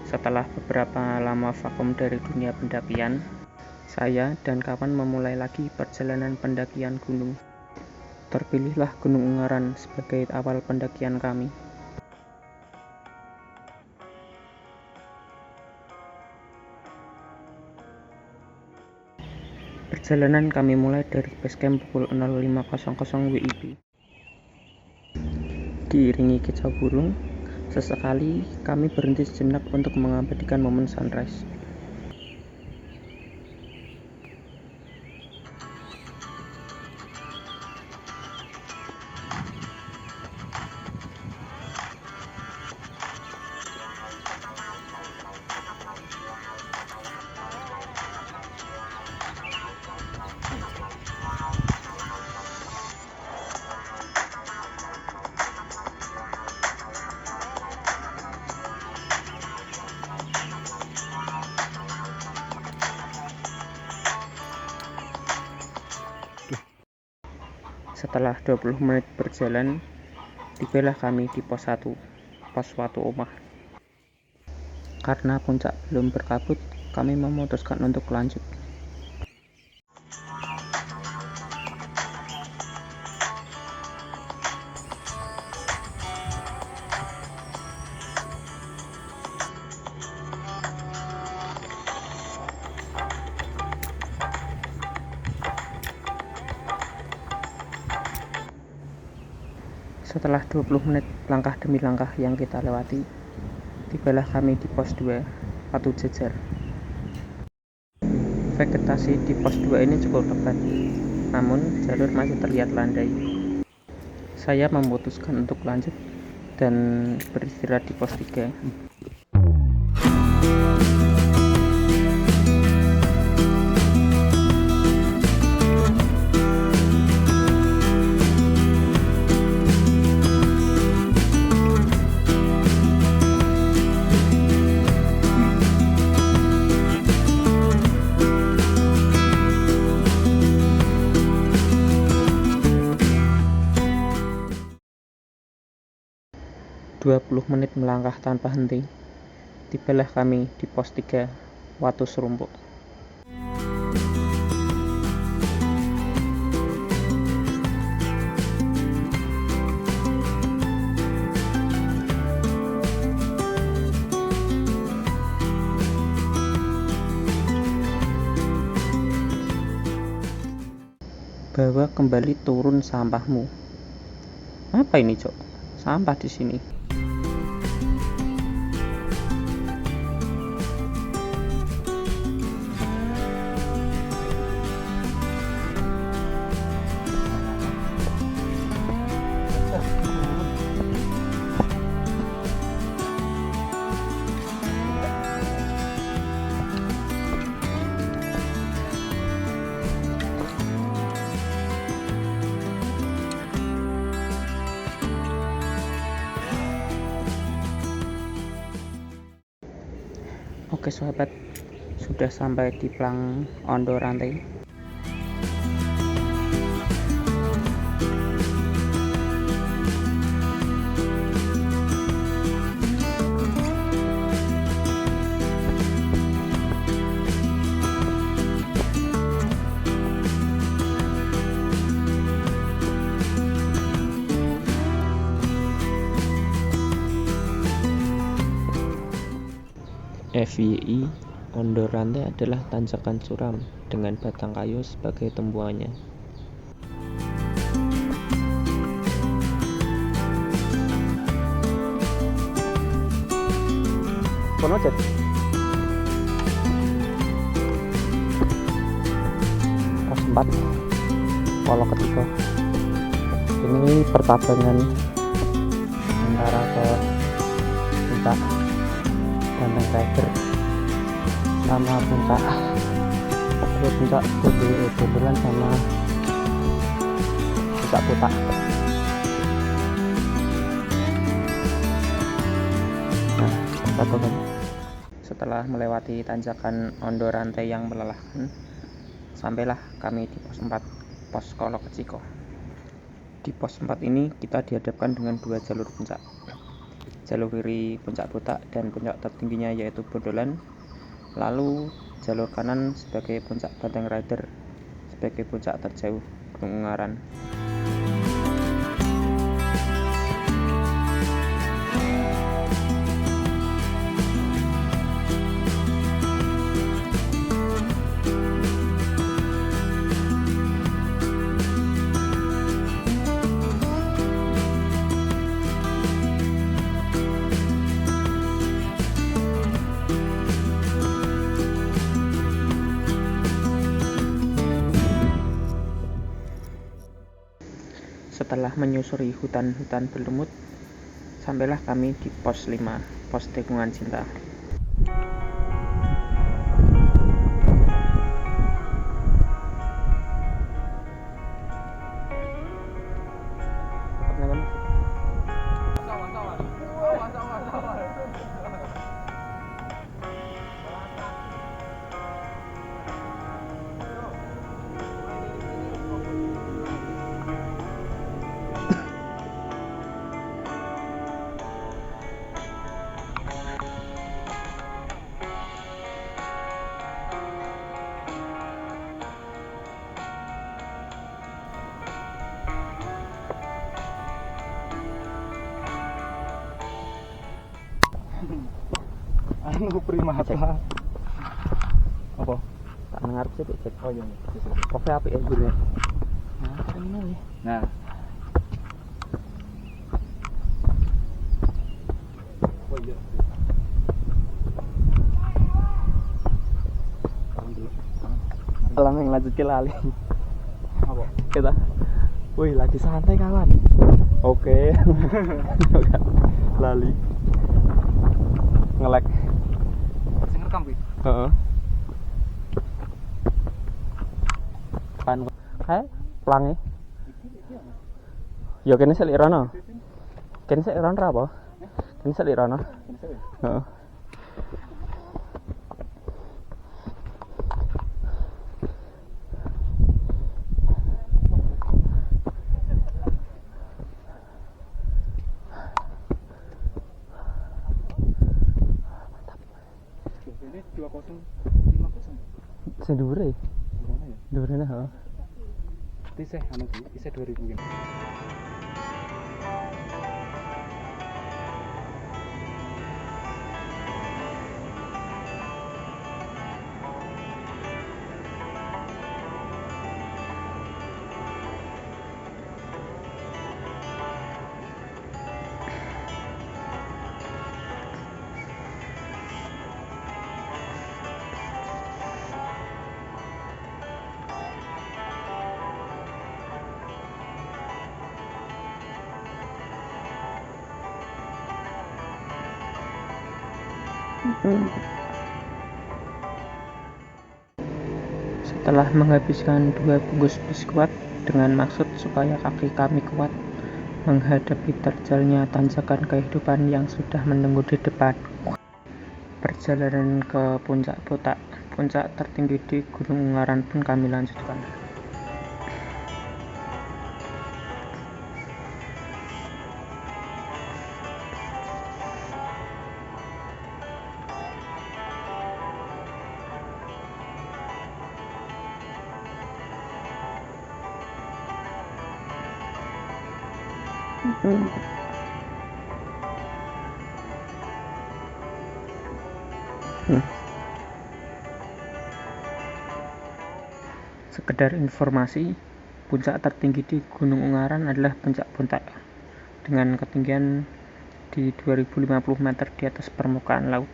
Setelah beberapa lama vakum dari dunia pendakian, saya dan kawan memulai lagi perjalanan pendakian gunung. Terpilihlah Gunung Ungaran sebagai awal pendakian kami. Perjalanan kami mulai dari basecamp pukul 05.00 WIB. Diiringi kicau burung, sesekali kami berhenti sejenak untuk mengabadikan momen sunrise. Setelah 20 menit berjalan, tibalah kami di pos 1, pos Watu Omah. Karena puncak belum berkabut, kami memutuskan untuk lanjut. Setelah 20 menit langkah demi langkah yang kita lewati, tibalah kami di pos 2, Watu Jajar. Vegetasi di pos 2 ini cukup lebat, namun jalur masih terlihat landai. Saya memutuskan untuk lanjut dan beristirahat di pos 3. 20 menit melangkah tanpa henti, tibalah kami di pos 3, Watu Serumpuk. Bawa kembali turun sampahmu. Apa ini, Cok? Sampah di sini. Oke sahabat, sudah sampai di Plang Ondo Rantai. FYI, Ondo Rantai adalah tanjakan curam dengan batang kayu sebagai tumbuhannya. Pos 4, Polo Keciko. Ini pertabangan antara ke puncak Banteng Tiger sama puncak kebetulan sama puncak Putak. Nah, setelah melewati tanjakan Ondo Rantai yang melelahkan, sampailah kami di pos 4, pos Polo Keciko. Di pos 4 ini kita dihadapkan dengan 2 jalur puncak. jalur kiri puncak Botak dan puncak tertingginya yaitu Bondolan, lalu jalur kanan sebagai puncak Banteng Rider sebagai puncak terjauh Gunung Ungaran. Setelah menyusuri hutan-hutan berlumut, sampailah kami di pos 5, pos tikungan cinta. Anu primata. Apa? Tak ngarep sih, cek. Oh iya. Oke, apik ya gurune. Nah, ini. Nah. Oh iya. Langsung lanjut ke lali. Apa? Kita. Wih, lagi santai kawan. Oke. Lali. Ngelek. Sing rekam kuwi. Heeh. Kan kae pelange. Ya kene sik lirono. Kene sik lirono apa? Kene sik lirono. Heeh. Ini 2050. Sing dhuwure. Gimana ya? Dhuwurene heeh. Isih anu kuwi, isih 2000 mungkin. Setelah menghabiskan 2 bungkus biskuit dengan maksud supaya kaki kami kuat menghadapi terjalnya tanjakan kehidupan yang sudah menunggu di depan, perjalanan ke puncak Botak, puncak tertinggi di Gunung Ungaran pun kami lanjutkan. Sekedar informasi, puncak tertinggi di Gunung Ungaran adalah puncak Botak dengan ketinggian di 2050 meter di atas permukaan laut.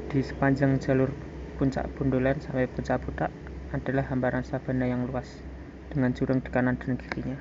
Di sepanjang jalur puncak Bondolan sampai puncak Botak adalah hamparan sabana yang luas dengan jurang di kanan dan kirinya.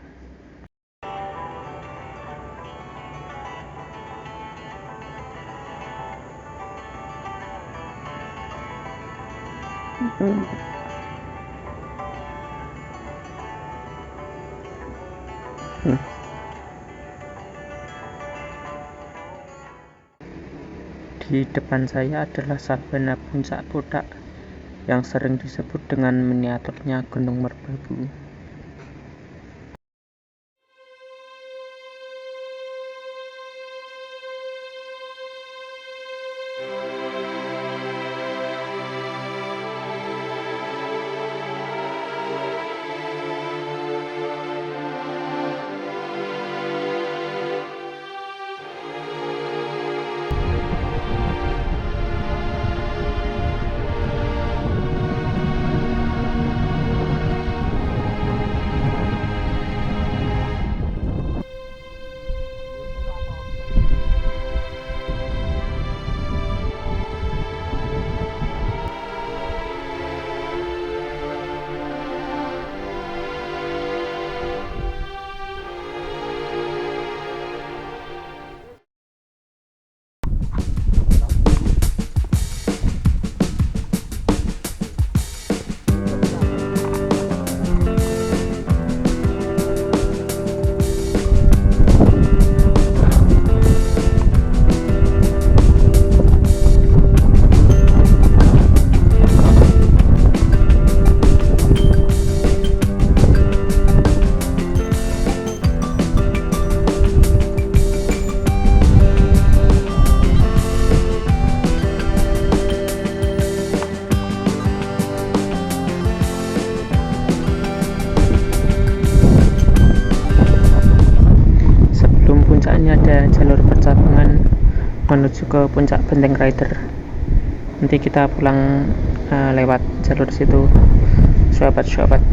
Di depan saya adalah sabana puncak Podak yang sering disebut dengan miniaturnya Gunung Merbabu. Puncaknya ada jalur percabangan menuju ke puncak Benteng Rider. Nanti kita pulang lewat jalur situ, sahabat-sahabat.